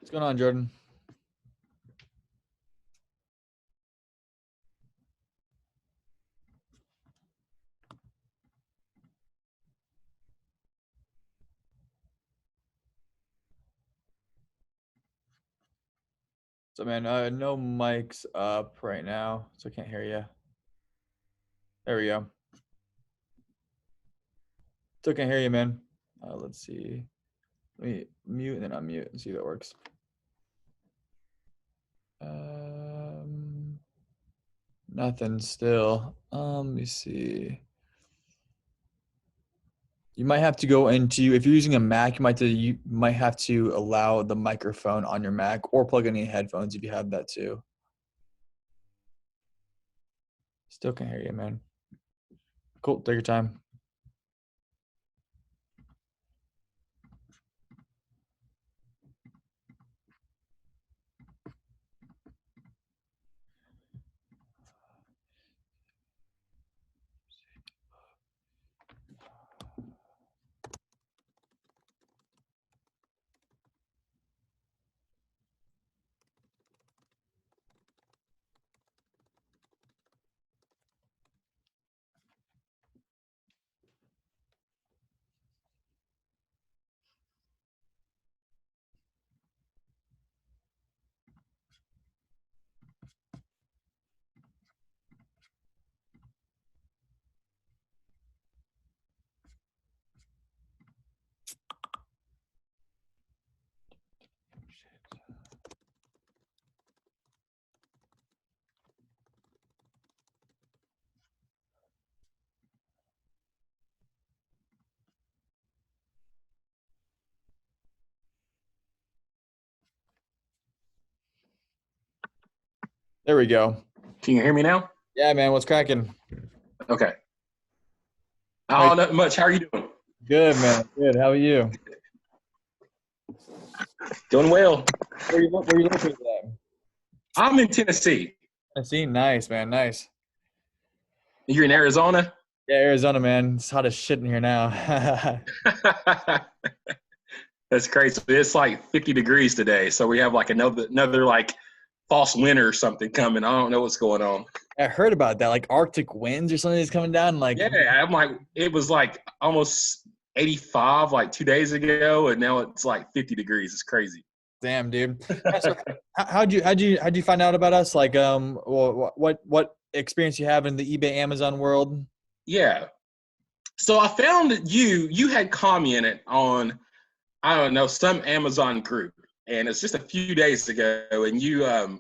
What's going on, Jordan? So, man, no mics up right now, so I can't hear you. There we go. Still can't hear you, man. Let's see. Let me mute and then unmute and see if that works. Nothing still. Let me see. You might have to go into, if you're using a Mac, you might have to allow the microphone on your Mac or plug in any headphones if you have that too. Still can't hear you, man. Cool. Take your time. There we go. Can you hear me now? Yeah, man. What's cracking? Okay. Not much. How are you doing? Good, man. Good. How are you? Doing well. Where you located at? I'm in Tennessee. Tennessee. Nice, man. Nice. You're in Arizona? Yeah, Arizona, man. It's hot as shit in here now. That's crazy. It's like 50 degrees today, so we have like another like false winter or something coming. I don't know what's going on. I heard about that, like Arctic winds or something is coming down. Like, Yeah, I'm like, it was like almost 85 like 2 days ago, and now it's like 50 degrees. It's crazy. damn, dude. So, how'd you find out about us? Like, what experience you have in the eBay Amazon world? Yeah. So I found that you had commented on, I don't know, some Amazon group, and it's just a few days ago, and you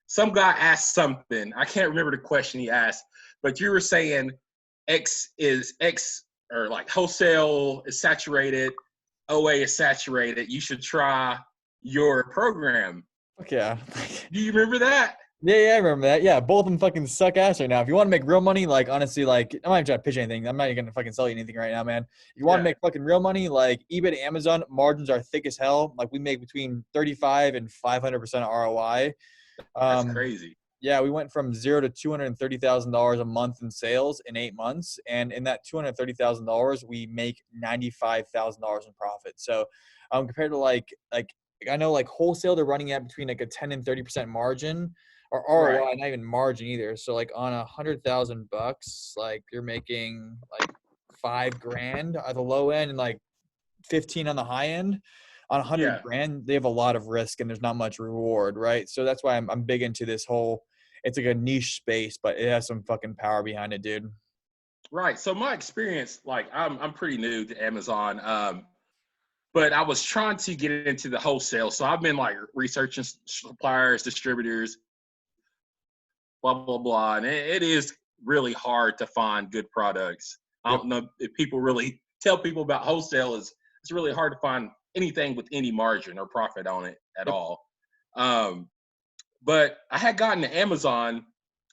some guy asked something. I can't remember the question he asked, but you were saying X or like wholesale is saturated, OA is saturated. You should try your program. Fuck yeah. Do you remember that? Yeah, I remember that. Yeah, both of them fucking suck ass right now. If you want to make real money, like honestly, like I'm not even trying to pitch anything. I'm not even gonna fucking sell you anything right now, man. If you want to make fucking real money, like eBay to Amazon, margins are thick as hell. Like we make between 35 and 500% ROI. That's crazy. Yeah, we went from zero to $230,000 a month in sales in 8 months, and in that $230,000, we make $95,000 in profit. So, compared to like I know like wholesale, they're running at between like a 10 and 30% margin, or ROI, Right. not even margin either. So like on $100,000, like you're making like $5,000 at the low end and like 15 on the high end. On 100 Yeah. grand, they have a lot of risk and there's not much reward, right? So that's why I'm big into this whole. It's like a niche space, but it has some fucking power behind it, dude. Right. So my experience, like I'm pretty new to Amazon. But I was trying to get into the wholesale. So I've been like researching suppliers, distributors, blah, blah, blah. And it is really hard to find good products. I Yep. don't know if people really tell people about wholesale it's really hard to find anything with any margin or profit on it at Yep. all. But I had gotten to Amazon.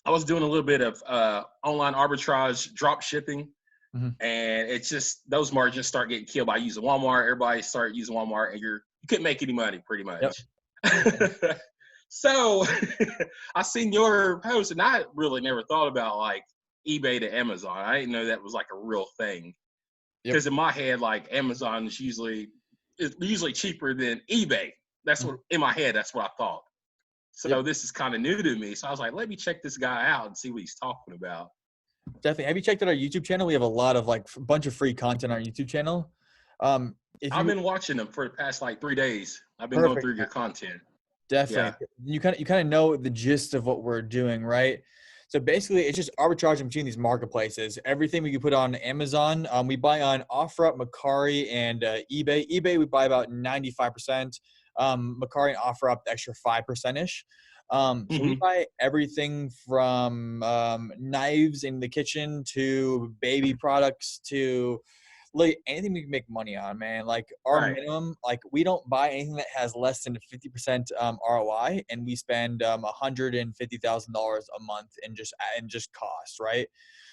I was doing a little bit of online arbitrage, drop shipping. Mm-hmm. And it's just those margins start getting killed by using Walmart. Everybody start using Walmart, and you couldn't make any money pretty much. Yep. So I seen your post, and I really never thought about like eBay to Amazon. I didn't know that was like a real thing. Because in my head, like Amazon is usually cheaper than eBay. That's what in my head. That's what I thought. Yep, So this is kind of new to me. So I was like, let me check this guy out and see what he's talking about. definitely. Have you checked out our YouTube channel? We have a lot of like a bunch of free content on our YouTube channel. If I've you been watching them for the past like 3 days. I've been going perfect, through your content. Yeah. definitely. You kind of know the gist of what we're doing, right? So basically, it's just arbitraging between these marketplaces. Everything we can put on Amazon, we buy on OfferUp, Mercari, and eBay. eBay we buy about 95%. Mercari and OfferUp the extra 5% ish. So we Hmm. buy everything from knives in the kitchen to baby products to like anything we can make money on, man. Like our Right. minimum, like we don't buy anything that has less than 50% ROI, and we spend $150,000 a month in just cost, right?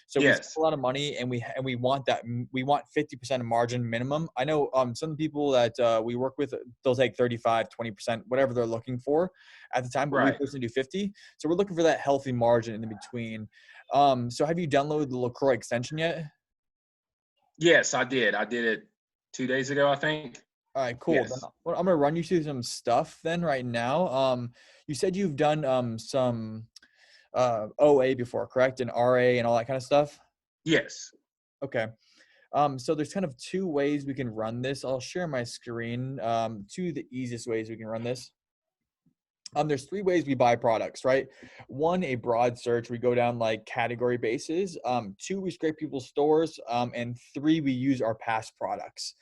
So we spend Yes. a lot of money, and we want that we want 50% of margin minimum. I know some people that we work with, they'll take 35, 20%, whatever they're looking for at the time, but we Right. personally do 50. So we're looking for that healthy margin in the between. So have you downloaded the LacROI extension yet? Yes, I did. I did it 2 days ago, I think. All right, cool. Then Yes. I'm gonna run you through some stuff then right now. You said you've done some OA before, correct? And RA and all that kind of stuff. Yes. Okay. So there's kind of two ways we can run this. I'll share my screen. Two of the easiest ways we can run this. There's three ways we buy products, right? One, a broad search. We go down like category bases. Two, we scrape people's stores. And three, we use our past products.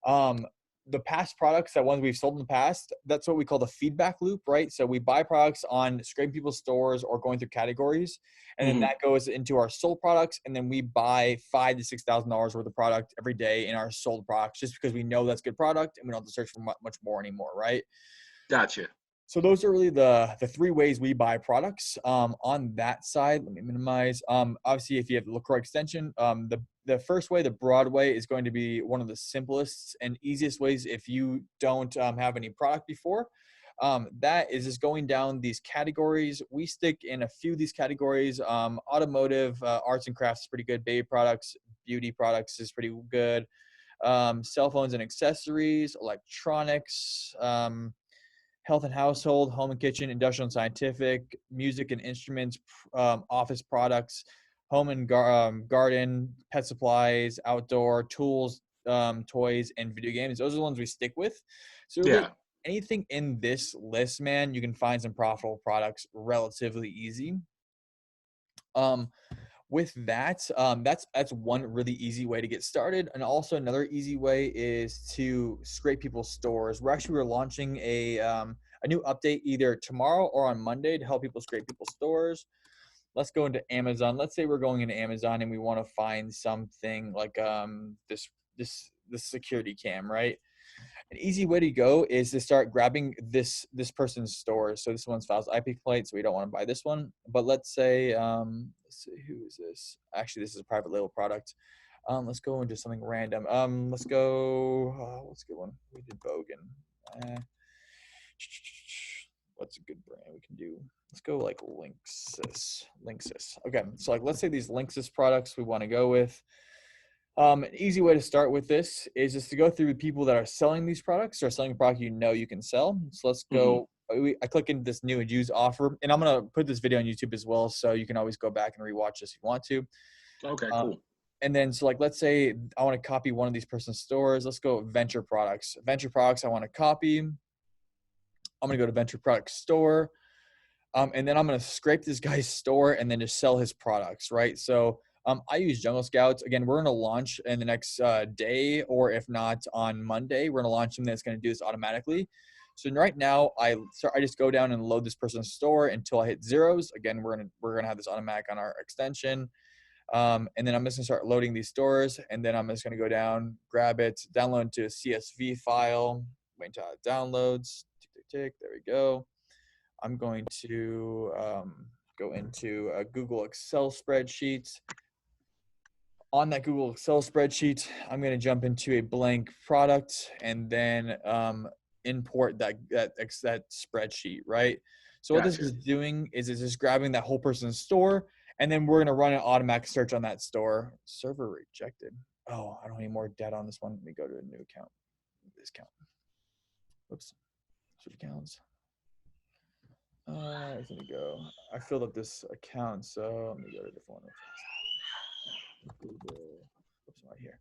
Um, the past products, that ones we've sold in the past, that's what we call the feedback loop, right? So we buy products on scraping people's stores or going through categories, and then Hmm. that goes into our sold products, and then we buy $5,000 to $6,000 worth of product every day in our sold products, just because we know that's good product and we don't have to search for much more anymore, right? Gotcha. So those are really the three ways we buy products. On that side, let me minimize. Obviously, if you have the LacROI extension, the first way, the broad way, is going to be one of the simplest and easiest ways if you don't have any product before. That is just going down these categories. We stick in a few of these categories. Automotive, arts and crafts is pretty good. Baby products, beauty products is pretty good. Cell phones and accessories, electronics. Health and household, home and kitchen, industrial and scientific, music and instruments, office products, home and garden, pet supplies, outdoor tools, toys, and video games. Those are the ones we stick with. So really, Yeah. anything in this list, man, you can find some profitable products relatively easy. Um, with that, that's one really easy way to get started. And also another easy way is to scrape people's stores. We're launching a new update either tomorrow or on Monday to help people scrape people's stores. Let's go into Amazon. Let's say we're going into Amazon and we want to find something like this security cam, right? An easy way to go is to start grabbing this person's store. So this one's files IP plate, so we don't want to buy this one. But let's see, who is this? Actually, this is a private label product. Let's go into something random. Let's go. What's a good one? We did Bogan. What's a good brand we can do? Let's go like Linksys. Linksys. Okay, so like let's say these Linksys products we want to go with. An easy way to start with this is just to go through people that are selling these products or selling a product you know you can sell. So let's Hmm. go. I click into this new and use offer, and I'm gonna put this video on YouTube as well, so you can always go back and rewatch this if you want to. Okay, Um, cool. and then so like let's say I want to copy one of these person's stores. Let's go venture products. Venture products I want to copy. I'm gonna go to venture product store. And then I'm going to scrape this guy's store and then just sell his products, right? So I use Jungle Scouts. Again, we're going to launch in the next day, or if not on Monday, we're going to launch something that's going to do this automatically. So right now, I just go down and load this person's store until I hit zeros. Again, we're gonna have this automatic on our extension, and then I'm just gonna start loading these stores, and then I'm just gonna go down, grab it, download to a CSV file, wait until it downloads. Tick tick tick. There we go. I'm going to go into a Google Excel spreadsheet. On that Google Excel spreadsheet, I'm going to jump into a blank product and then import that spreadsheet, right? So what this Gotcha. is doing is it's just grabbing that whole person's store, and then we're going to run an automatic search on that store. Server rejected. Oh, I don't need more data on this one. Let me go to a new account. This account. Oops. Switch accounts. It's gonna go. I filled up this account, so let me go to a different one. Google. Oops, right here.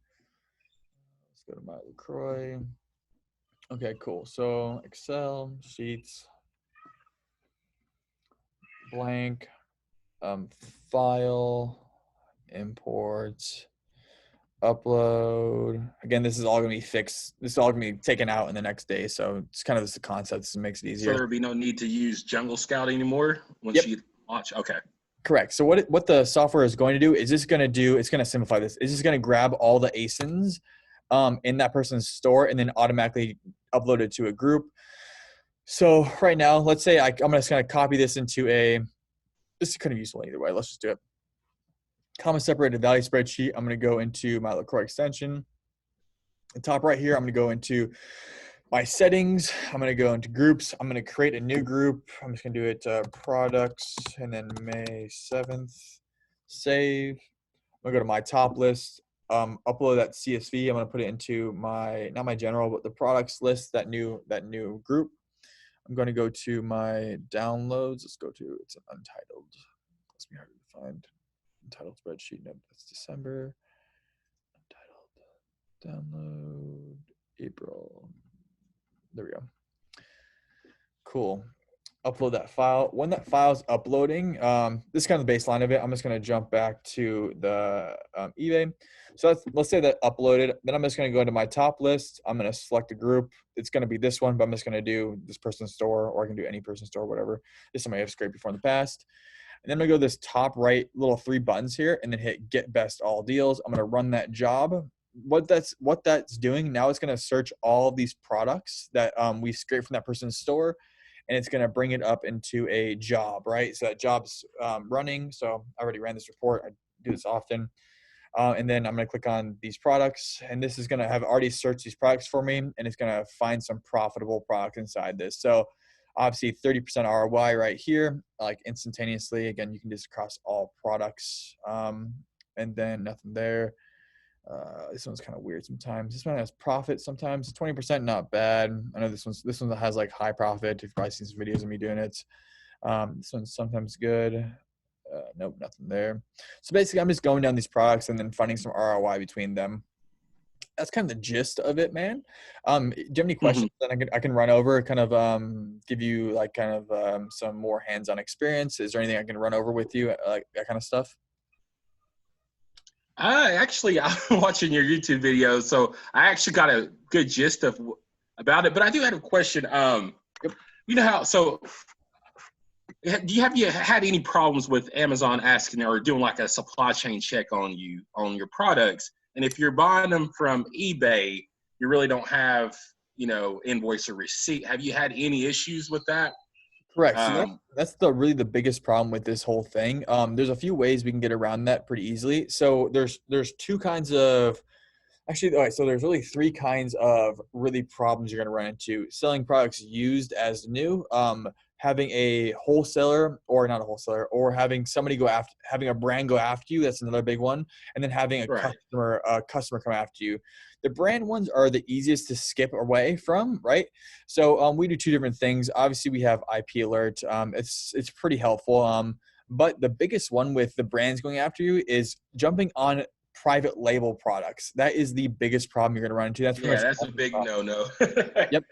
Let's go to my LacROI. Okay, cool. So Excel, Sheets, blank, file, import, upload. Again, this is all gonna be fixed. This is all gonna be taken out in the next day. So it's kind of just the concept. This makes it So easier. there'll be no need to use Jungle Scout anymore once Yep. you launch. Okay. Correct. So what the software is going to do is it's going to simplify this. It's just going to grab all the ASINs in that person's store and then automatically upload it to a group. So right now, let's say I'm just going to copy this into this is kind of useful either way. Let's just do it. Comma separated value spreadsheet. I'm going to go into my LacROI extension. The top right here, I'm going to go into my settings. I'm going to go into groups. I'm going to create a new group. I'm just going to do it products and then May 7th. Save. I'm going to go to my top list. Upload that CSV. I'm going to put it into not my general, but the products list, that new group. I'm going to go to my downloads. Let's go to, it's an untitled. Must be hard to find. Untitled spreadsheet. No, that's December. Untitled. Download. April. There we go. Cool. Upload that file. When that file is uploading, this is kind of the baseline of it. I'm just going to jump back to the eBay. So let's say that uploaded. Then I'm just going to go into my top list. I'm going to select a group. It's going to be this one, but I'm just going to do this person's store, or I can do any person's store, whatever. This one I have scraped before in the past. And then I'm going to go to this top right little 3 buttons here and then hit get best all deals. I'm going to run that job. What that's doing now, it's going to search all of these products that we scraped from that person's store, and it's going to bring it up into a job, right? So that job's running. So I already ran this report. I do this often. And then I'm going to click on these products, and this is going to have already searched these products for me, and it's going to find some profitable products inside this. So obviously 30% ROI right here, like instantaneously. Again, you can do this across all products, and then nothing there. This one's kind of weird sometimes. This one has profit sometimes. 20%, not bad. I know this one has like high profit. You've probably seen some videos of me doing it. This one's sometimes good. Nope, nothing there. So basically, I'm just going down these products and then finding some ROI between them. That's kind of the gist of it, man. Do you have any questions that I can run over? Kind of give you like kind of some more hands-on experience. Is there anything I can run over with you, like that kind of stuff? I'm watching your YouTube videos, so I actually got a good gist about it. But I do have a question. You know how? So, have you had any problems with Amazon asking or doing like a supply chain check on your products? And if you're buying them from eBay, you really don't have invoice or receipt. Have you had any issues with that? Correct. So that's really the biggest problem with this whole thing. There's a few ways we can get around that pretty easily. So there's 2 kinds of actually, all right, so there's really 3 kinds of really problems you're going to run into. Selling products used as new, having a wholesaler or not a wholesaler, or having a brand go after you. That's another big one. And then having a customer come after you. The brand ones are the easiest to skip away from, right? So we do 2 different things. Obviously, we have IP alert. It's pretty helpful. But the biggest one with the brands going after you is jumping on private label products. That is the biggest problem you're going to run into. That's a big no-no. Yep.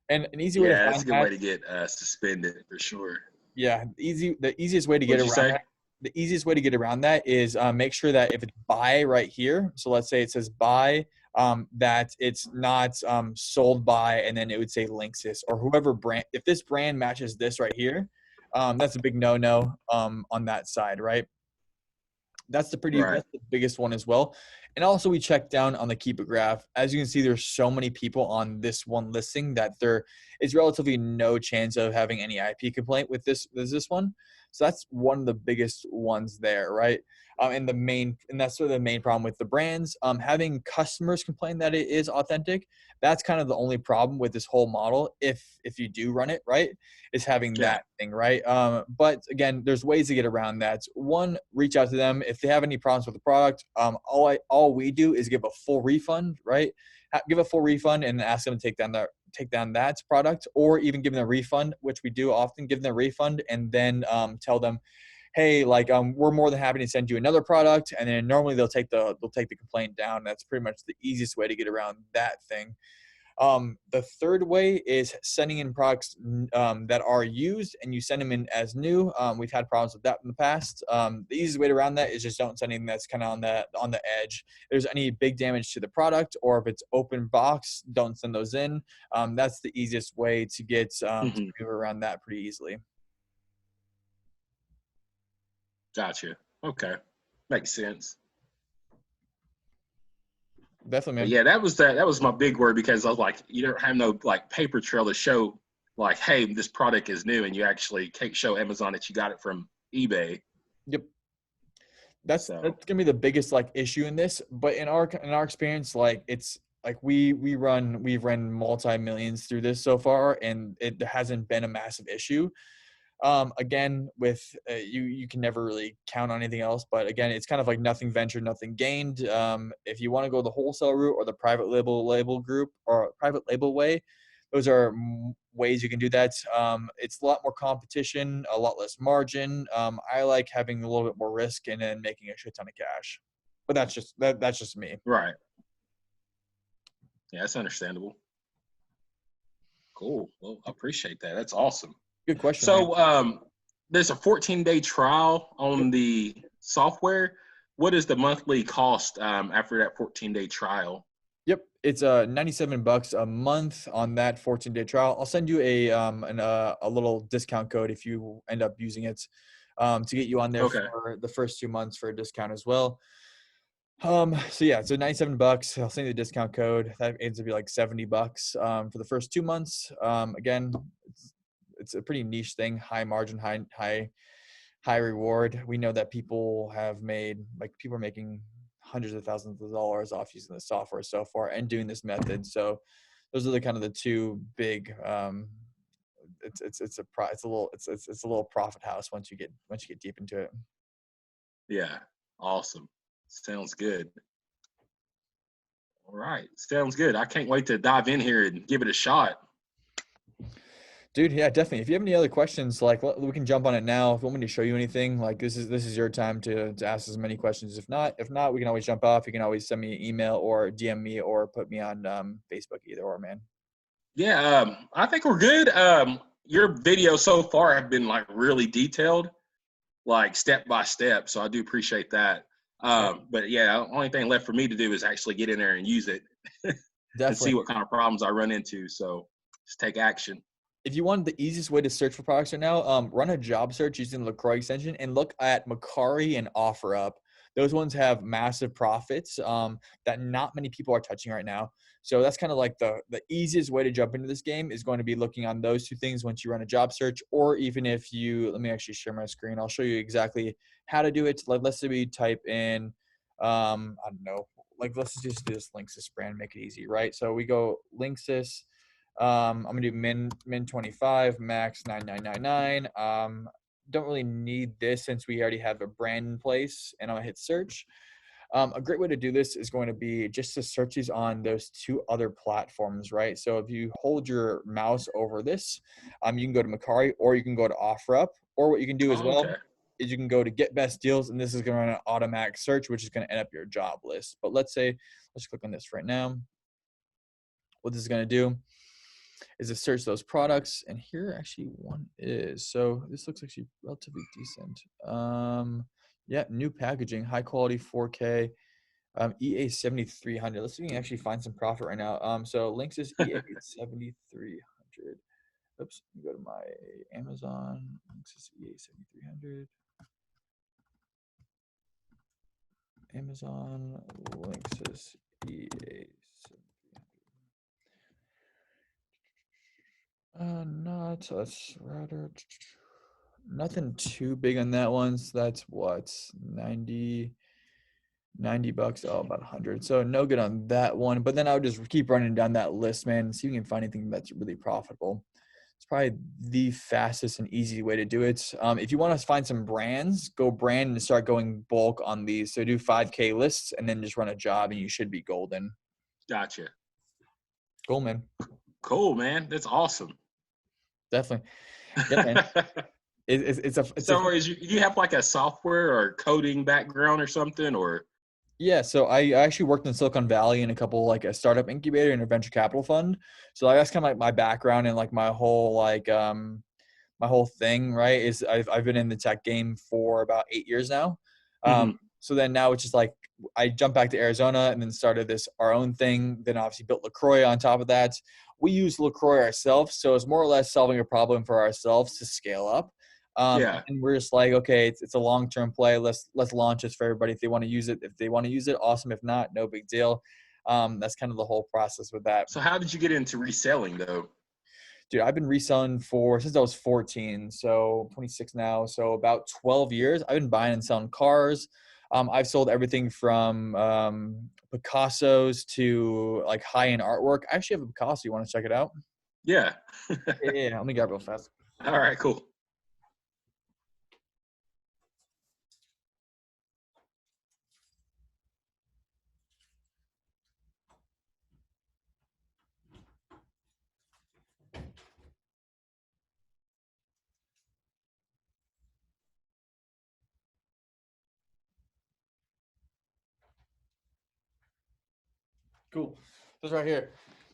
And an easy way to find that's a good way to get suspended for sure. Yeah, the easiest way to get around that. The easiest way to get around that is make sure that if it's buy right here, so let's say it says buy, that it's not sold by, and then it would say Linksys or whoever brand. If this brand matches this right here, that's a big no-no on that side, right? That's the biggest one as well. And also we check down on the keep it graph. As you can see, there's so many people on this one listing that there is relatively no chance of having any IP complaint with this one. So that's one of the biggest ones there, right? And that's sort of the main problem with the brands. Having customers complain that it is authentic, that's kind of the only problem with this whole model. If you do run it right, is having that thing, right? But again, there's ways to get around that. One, reach out to them if they have any problems with the product. All we do is give a full refund, right? Give a full refund and ask them to take down that product, or even give them a refund, which we do often give them a refund, and then tell them, hey, like we're more than happy to send you another product. And then normally they'll take the complaint down. That's pretty much the easiest way to get around that thing. The third way is sending in products that are used, and you send them in as new. We've had problems with that in the past. The easiest way around that is just don't send anything that's kind of on the edge. If there's any big damage to the product, or if it's open box, don't send those in. That's the easiest way to get to move around that pretty easily. Gotcha. Okay, makes sense. Definitely, But man. yeah, that was my big word, because I was like, you don't have no like paper trail to show like, hey, this product is new, and you actually can't show Amazon that you got it from eBay. Yep. That's So gonna be the biggest like issue in this. But in our experience, like it's like we've run multi-millions through this so far, and it hasn't been a massive issue. Again, with you can never really count on anything else, but again, it's kind of like nothing ventured, nothing gained. If you want to go the wholesale route or the private label group or private label way, those are ways you can do that. It's a lot more competition, a lot less margin. I like having a little bit more risk and then making a shit ton of cash, but that's just me. right, yeah, that's understandable. Cool. Well, I appreciate that. That's awesome. Good question, man. So there's a 14-day trial on the software. What is the monthly cost after that 14-day trial? Yep, it's $97 a month on that 14-day trial. I'll send you a little discount code if you end up using it, to get you on there Okay. for the first 2 months for a discount as well. So yeah, so $97. I'll send you the discount code. That ends up be like $70 for the first 2 months. Again, it's a pretty niche thing, high margin, high reward. We know that people are making hundreds of thousands of dollars off using the software so far and doing this method. So those are the kind of the two big. It's a little profit house once you get deep into it. Yeah. Awesome. Sounds good. All right. Sounds good. I can't wait to dive in here and give it a shot. Dude, yeah, definitely. If you have any other questions, like we can jump on it now. If you want me to show you anything, like this is your time to ask as many questions. If not, we can always jump off. You can always send me an email or DM me or put me on Facebook, either or, man. Yeah. I think we're good. Your videos so far have been like really detailed, like step by step. So I do appreciate that. But yeah, the only thing left for me to do is actually get in there and use it and see Definitely. what kind of problems I run into. So just take action. If you want the easiest way to search for products right now, run a job search using the LacROI extension and look at Mercari and OfferUp. Those ones have massive profits that not many people are touching right now. So that's kind of like the easiest way to jump into this game is going to be looking on those two things once you run a job search, or even if you, let me actually share my screen. I'll show you exactly how to do it. Like, let's say we type in, I don't know, like let's just do this Linksys brand, make it easy, right? So we go Linksys. I'm gonna do min 25, max 9999. Don't really need this since we already have a brand in place, and I'm gonna hit search. A great way to do this is going to be just to search these on those two other platforms, right? So if you hold your mouse over this, you can go to Mercari or you can go to OfferUp, or what you can do as Oh, well okay. is you can go to Get Best Deals, and this is going to run an automatic search, which is going to end up your job list. But let's click on this right now. What this is going to do is to search those products, and here actually one is, so this looks actually relatively decent. Yeah, new packaging, high quality 4K, EA 7300. Let's see if we can actually find some profit right now. So Linksys EA 7300. Oops, let me go to my Amazon. Linksys EA 7300. Amazon Linksys EA 7300. Not that's router. Nothing too big on that one. So that's what, 90 bucks. Oh, about 100. So no good on that one. But then I would just keep running down that list, man, and see if you can find anything that's really profitable. It's probably the fastest and easy way to do it. If you want to find some brands, go brand and start going bulk on these. So do 5K lists and then just run a job, and you should be golden. Gotcha. Cool, man. Cool, man. That's awesome. Definitely. Yeah, man. It's a So you have like a software or coding background or something, or? Yeah, so I actually worked in Silicon Valley in a couple like a startup incubator and a venture capital fund. So like, that's kind of like my background and like my whole thing, right? Is I've been in the tech game for about 8 years now. Mm-hmm. So then now it's just like I jumped back to Arizona and then started this our own thing. Then obviously built LacROI on top of that. We use LacROI ourselves, so it's more or less solving a problem for ourselves to scale up. Yeah. And we're just like, okay, it's a long term play. Let's launch this for everybody if they want to use it. If they want to use it, awesome. If not, no big deal. That's kind of the whole process with that. So how did you get into reselling though? Dude, I've been reselling for since I was 14, so 26 now, so about 12 years. I've been buying and selling cars. I've sold everything from Picassos to like high-end artwork. I actually have a Picasso. You want to check it out? Yeah. Yeah. Let me grab it real fast. All right, cool. Cool. This right here.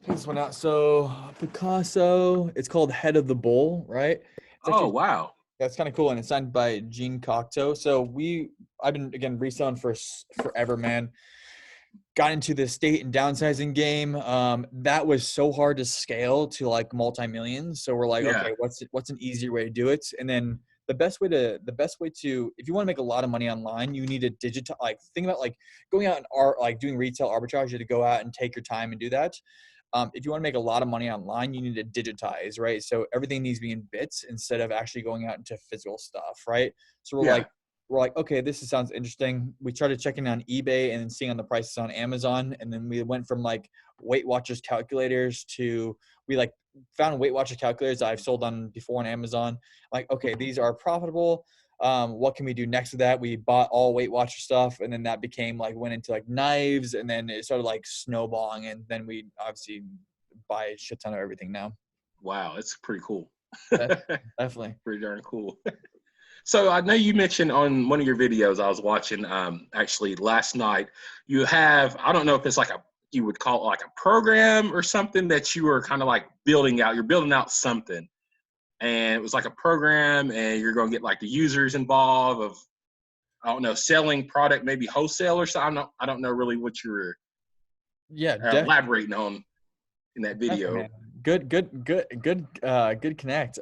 Check this one out. So Picasso, it's called Head of the Bull, right? It's Oh, actually wow. that's kind of cool, and it's signed by Gene Cocteau. So I've been again reselling for forever, man. Got into the state and downsizing game. That was so hard to scale to like multi-millions. So we're like, Yeah. okay, what's an easier way to do it? And then the best way to if you want to make a lot of money online, you need to digital like think about like going out and like doing retail arbitrage. You have to go out and take your time and do that. If you want to make a lot of money online, you need to digitize, right? So everything needs to be in bits instead of actually going out into physical stuff, right? So Yeah. we're like, okay, sounds interesting. We started checking on eBay and then seeing on the prices on Amazon. And then we went from like Weight Watchers calculators to we like found Weight Watcher calculators that I've sold on before on Amazon. Like, okay, these are profitable. What can we do next to that? We bought all Weight Watcher stuff, and then that became like went into like knives, and then it started like snowballing, and then we obviously buy a shit ton of everything now. Wow, it's pretty cool. That, definitely. Pretty darn cool. So I know you mentioned on one of your videos I was watching actually last night, you have, I don't know if it's like you would call it like a program or something that you were kind of like building out. You're building out something. And it was like a program and you're going to get like the users involved of, I don't know, selling product, maybe wholesale or something. I don't know really what you were Yeah, elaborating on in that definitely, video. man. Good connect.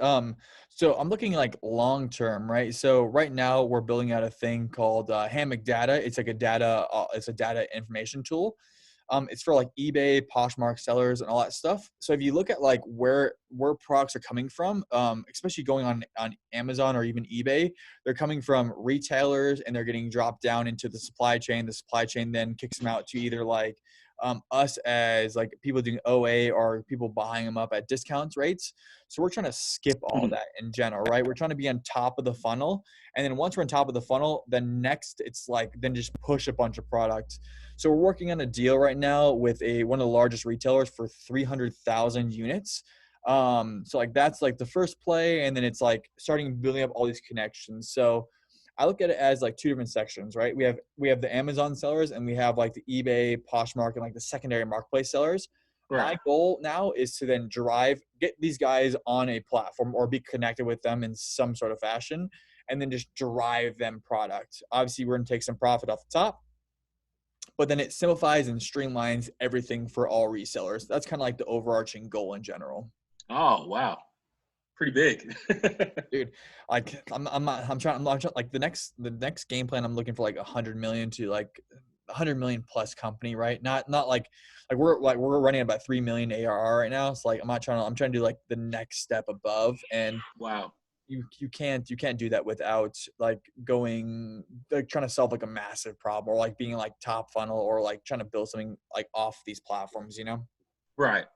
So I'm looking like long term, right? So right now we're building out a thing called Hammock Data. It's a data information tool. It's for like eBay, Poshmark sellers, and all that stuff. So if you look at like where products are coming from, especially going on Amazon or even eBay, they're coming from retailers and they're getting dropped down into the supply chain. The supply chain then kicks them out to either like us as like people doing OA or people buying them up at discounts rates. So we're trying to skip all Mhm. that in general, right? We're trying to be on top of the funnel. And then once we're on top of the funnel, then next it's like, then just push a bunch of products. So we're working on a deal right now with one of the largest retailers for 300,000 units. So like that's like the first play. And then it's like starting building up all these connections. So I look at it as like two different sections, right? We have the Amazon sellers and we have like the eBay, Poshmark, and like the secondary marketplace sellers. My Right. goal now is to then get these guys on a platform or be connected with them in some sort of fashion, and then just drive them product. Obviously, we're gonna take some profit off the top, but then it simplifies and streamlines everything for all resellers. That's kind of like the overarching goal in general. Oh, wow. Pretty big. Dude, like I'm not trying, like the next game plan I'm looking for like 100 million to like 100 million plus company, right? Not like we're running at about 3 million ARR right now. So like I'm trying to do like the next step above, and Wow. you can't do that without like going like trying to solve like a massive problem or like being like top funnel or like trying to build something like off these platforms, you know? Right.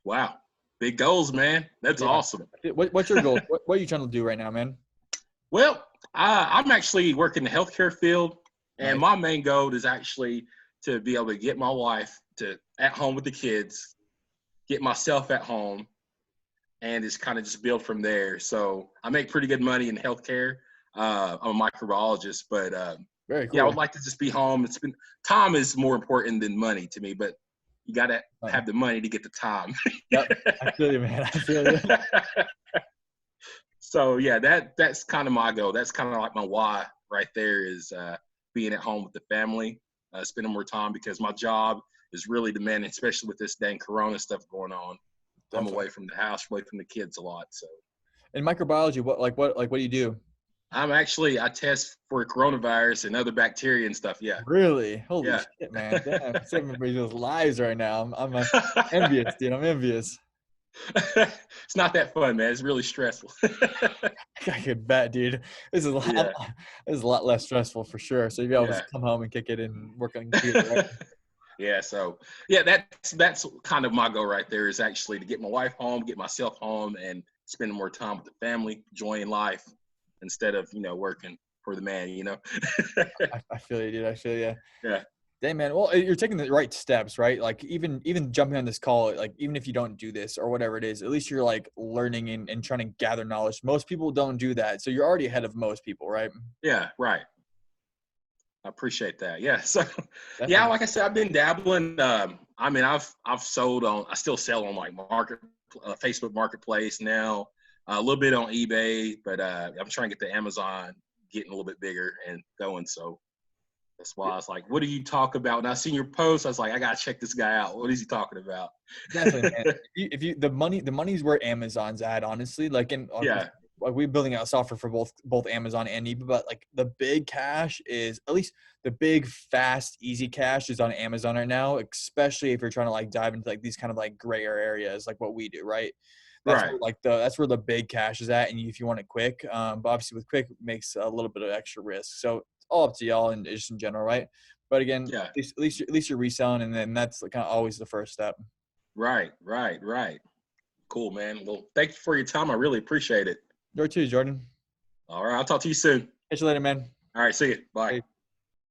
Wow. Big goals, man. That's Yeah. awesome. What's your goal? What are you trying to do right now, man? Well, I'm actually working the healthcare field, and Nice. my main goal is actually to be able to get my wife to at home with the kids get myself at home, and just kind of just build from there. So I make pretty good money in healthcare. I'm a microbiologist, but Very yeah, I would cool. like to just be home. Time is more important than money to me, but you got to Uh, have the money to get the time. yep. I feel you, man. I feel you. So yeah, that's kind of my goal. That's kind of like my why right there is being at home with the family, spending more time because my job is really demanding, especially with this dang Corona stuff going on. I'm Definitely. away from the house, away from the kids a lot. So In microbiology, what do you do? I test for coronavirus and other bacteria and stuff. Yeah, Really? Holy yeah. shit, man. Damn. Saving people's lives right now. I'm envious, dude. I'm envious. It's not that fun, man. It's really stressful. I could bet, dude. This is a lot, Yeah, this is a lot less stressful for sure. So you'll be able to yeah. come home and kick it and work on the computer, right? Yeah, so yeah, that's kind of my goal right there is actually to get my wife home, get myself home, and spending more time with the family, enjoying life instead of working for the man. I feel you, dude. I feel you. Yeah, Dang, man. Well, you're taking the right steps, right? Like even jumping on this call, like even if you don't do this or whatever it is, at least you're like learning and trying to gather knowledge. Most people don't do that, so you're already ahead of most people, right? yeah, right. I appreciate that. Yeah, so yeah, Definitely. like I said, I've been dabbling. I mean, I've sold on. I still sell on like Facebook Marketplace now. A little bit on eBay, but I'm trying to get the Amazon getting a little bit bigger and going. So that's why I was like, what do you talk about? And I seen your post. I was like, I got to check this guy out. What is he talking about? Definitely, man. If you the money's where Amazon's at, honestly. Like Yeah. like we're building out software for both Amazon and eBay, but like the big cash is at least the big fast easy cash is on Amazon right now, especially if you're trying to like dive into like these kind of like grayer areas like what we do, right? Right. That's where the big cash is at, and if you want it quick, but obviously with quick it makes a little bit of extra risk. So it's all up to y'all and just in general, right? But again, Yeah. at least you're reselling, and then that's kind of always the first step. Right. Right. Right. Cool, man. Well, thank you for your time. I really appreciate it. You too, Jordan. All right. I'll talk to you soon. Catch you later, man. All right. See you. Bye. Hey.